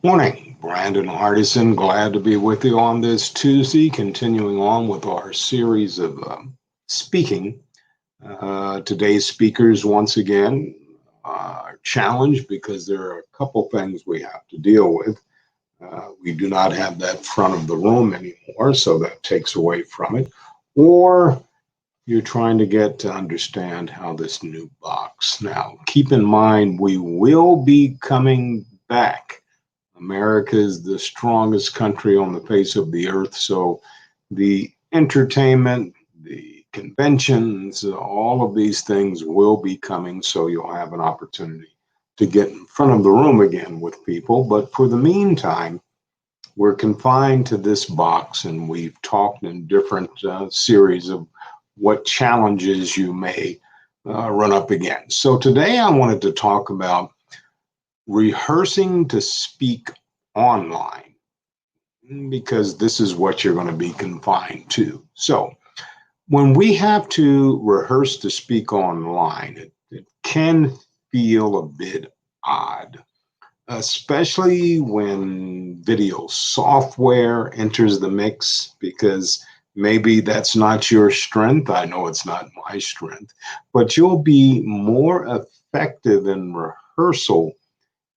Morning, Brandon Hardison. Glad to be with you on this Tuesday, continuing on with our series of speaking. Today's speakers, once again, are challenged because there are a couple things we have to deal with. We do not have that front of the room anymore, so that takes away from it. Or you're trying to get to understand how this new box. Now, keep in mind, we will be coming back. America is the strongest country on the face of the earth. So the entertainment, the conventions, all of these things will be coming. So you'll have an opportunity to get in front of the room again with people. But for the meantime, we're confined to this box, and we've talked in different series of what challenges you may run up against. So today I wanted to talk about rehearsing to speak online, because this is what you're going to be confined to. So when we have to rehearse to speak online, it can feel a bit odd, especially when video software enters the mix, because maybe that's not your strength. I know it's not my strength, but you'll be more effective in rehearsal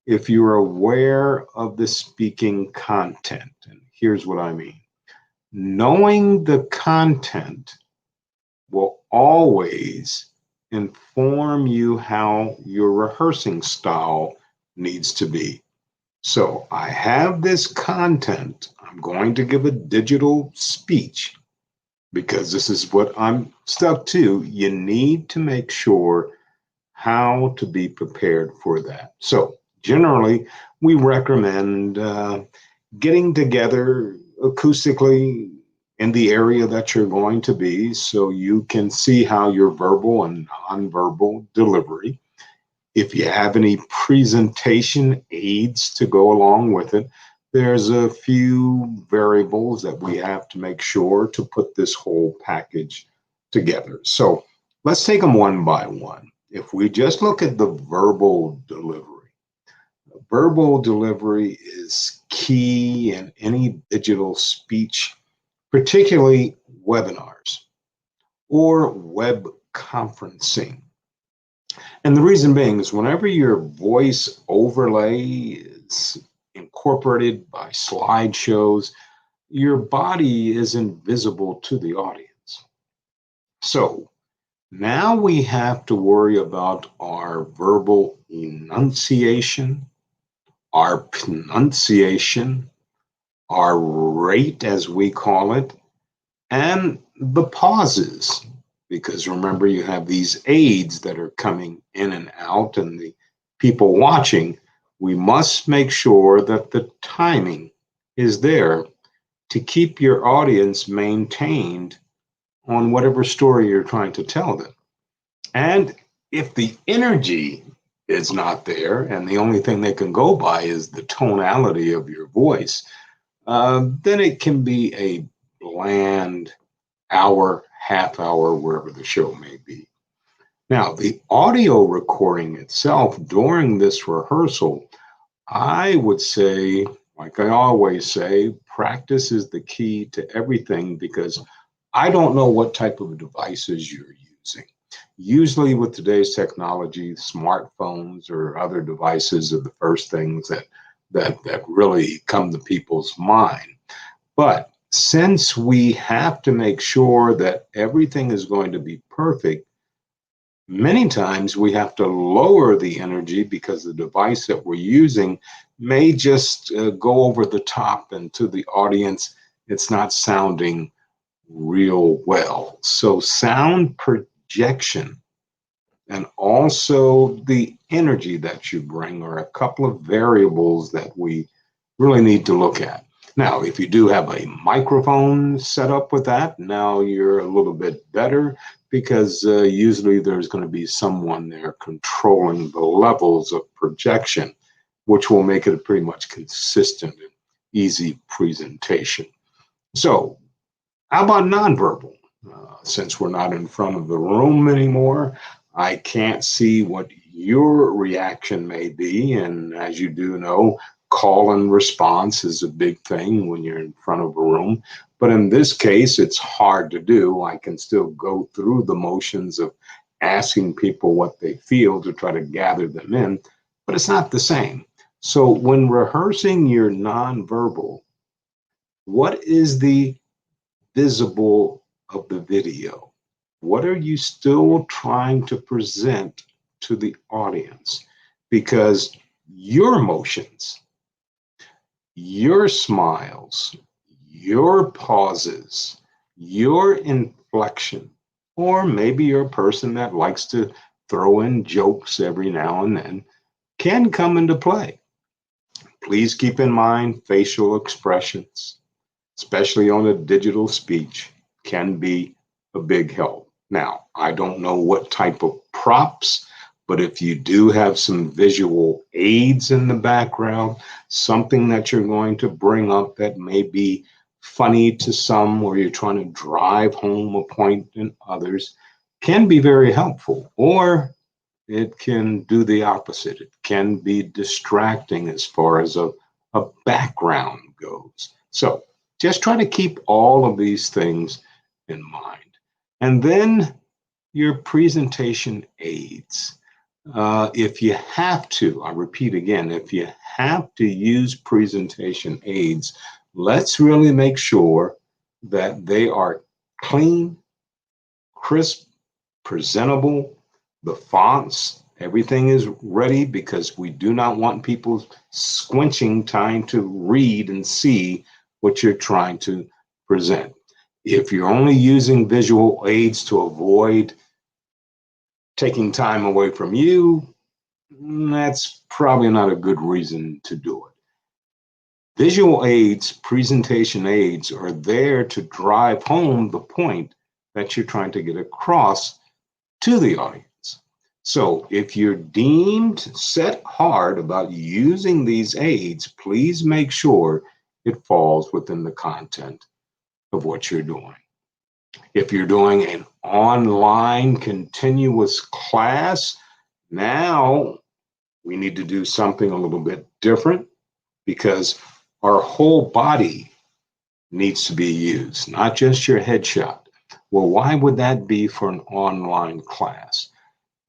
if you're aware of the speaking content. And here's what I mean. Knowing the content will always inform you how your rehearsing style needs to be. So I have this content. I'm going to give a digital speech because this is what I'm stuck to. You need to make sure how to be prepared for that. So generally, we recommend getting together acoustically in the area that you're going to be so you can see how your verbal and nonverbal delivery. If you have any presentation aids to go along with it, there's a few variables that we have to make sure to put this whole package together. So let's take them one by one. If we just look at the verbal delivery is key in any digital speech, particularly webinars or web conferencing. And the reason being is whenever your voice overlay is incorporated by slideshows, your body is invisible to the audience. So now we have to worry about our verbal enunciation, our pronunciation, our rate, as we call it, and the pauses. Because remember, you have these aids that are coming in and out, and the people watching, we must make sure that the timing is there to keep your audience maintained on whatever story you're trying to tell them. And if the energy is not there, and the only thing they can go by is the tonality of your voice, then it can be a bland hour, half hour, wherever the show may be. Now, the audio recording itself during this rehearsal, I would say, like I always say, practice is the key to everything, because I don't know what type of devices you're using. Usually with today's technology, smartphones or other devices are the first things that really come to people's mind. But since we have to make sure that everything is going to be perfect, many times we have to lower the energy because the device that we're using may just go over the top, and to the audience, it's not sounding real well. So sound projection and also the energy that you bring are a couple of variables that we really need to look at. Now, if you do have a microphone set up with that, now you're a little bit better, because usually there's going to be someone there controlling the levels of projection, which will make it a pretty much consistent and easy presentation. So how about nonverbal? Since we're not in front of the room anymore, I can't see what your reaction may be. And as you do know, Call and response is a big thing when you're in front of a room. But in this case, it's hard to do. I can still go through the motions of asking people what they feel to try to gather them in, but it's not the same. So when rehearsing your nonverbal, what is the visible of the video? What are you still trying to present to the audience? Because your emotions, your smiles, your pauses, your inflection, or maybe you're a person that likes to throw in jokes every now and then, can come into play. Please keep in mind facial expressions, especially on a digital speech, can be a big help. Now, I don't know what type of props, but if you do have some visual aids in the background, something that you're going to bring up that may be funny to some, or you're trying to drive home a point in others, can be very helpful. Or it can do the opposite. It can be distracting as far as a background goes. So just try to keep all of these things in mind. And then your presentation aids. If you have to, I repeat again, if you have to use presentation aids, let's really make sure that they are clean, crisp, presentable, the fonts, everything is ready, because we do not want people squinching trying to read and see what you're trying to present. If you're only using visual aids to avoid taking time away from you, that's probably not a good reason to do it. Visual aids, presentation aids, are there to drive home the point that you're trying to get across to the audience. So if you're deemed set hard about using these aids, please make sure it falls within the content of what you're doing. If you're doing an online continuous class, now we need to do something a little bit different, because our whole body needs to be used, not just your headshot. Well, why would that be for an online class?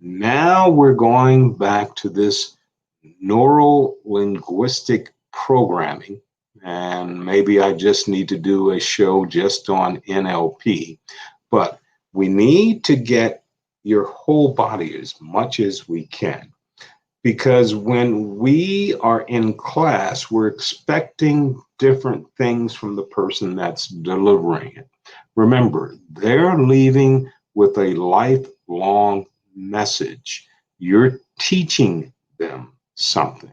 Now we're going back to this neural linguistic programming, and maybe I just need to do a show just on NLP, but we need to get your whole body as much as we can, because when we are in class, we're expecting different things from the person that's delivering it. Remember, they're leaving with a lifelong message. You're teaching them something.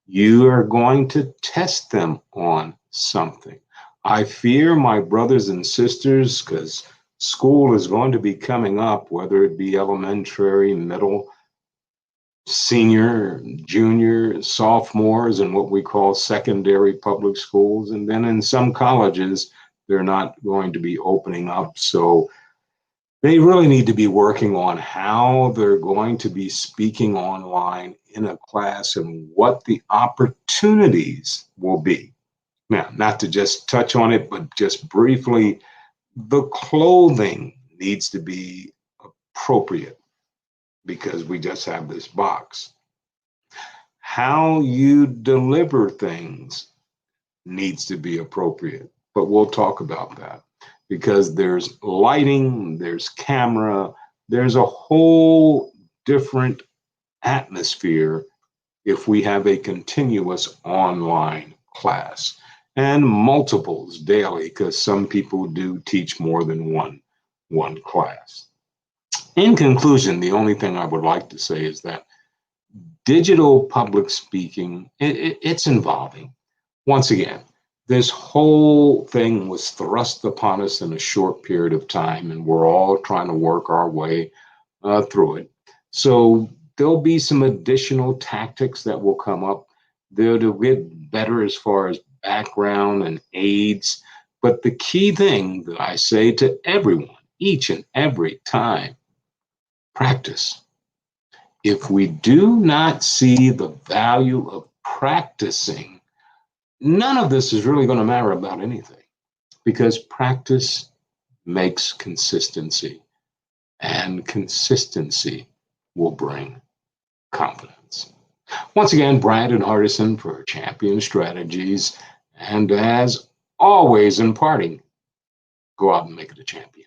You are going to test them on something. I fear, my brothers and sisters, because school is going to be coming up, whether it be elementary, middle, senior, junior, sophomores, and what we call secondary public schools. And then in some colleges, they're not going to be opening up. So they really need to be working on how they're going to be speaking online in a class and what the opportunities will be. Now, not to just touch on it, but just briefly, the clothing needs to be appropriate, because we just have this box. How you deliver things needs to be appropriate, but we'll talk about that, because there's lighting, there's camera, there's a whole different atmosphere if we have a continuous online class, and multiples daily, because some people do teach more than one class. In conclusion, the only thing I would like to say is that digital public speaking, it's involving. Once again, this whole thing was thrust upon us in a short period of time, and we're all trying to work our way through it. So there'll be some additional tactics that will come up. They'll get better as far as background and aids. But the key thing that I say to everyone, each and every time, practice. If we do not see the value of practicing none of this is really going to matter about anything because practice makes consistency, and consistency will bring confidence. Once again, Brandon Hardison for Champion Strategies. And as always, in parting, go out and make it a champion.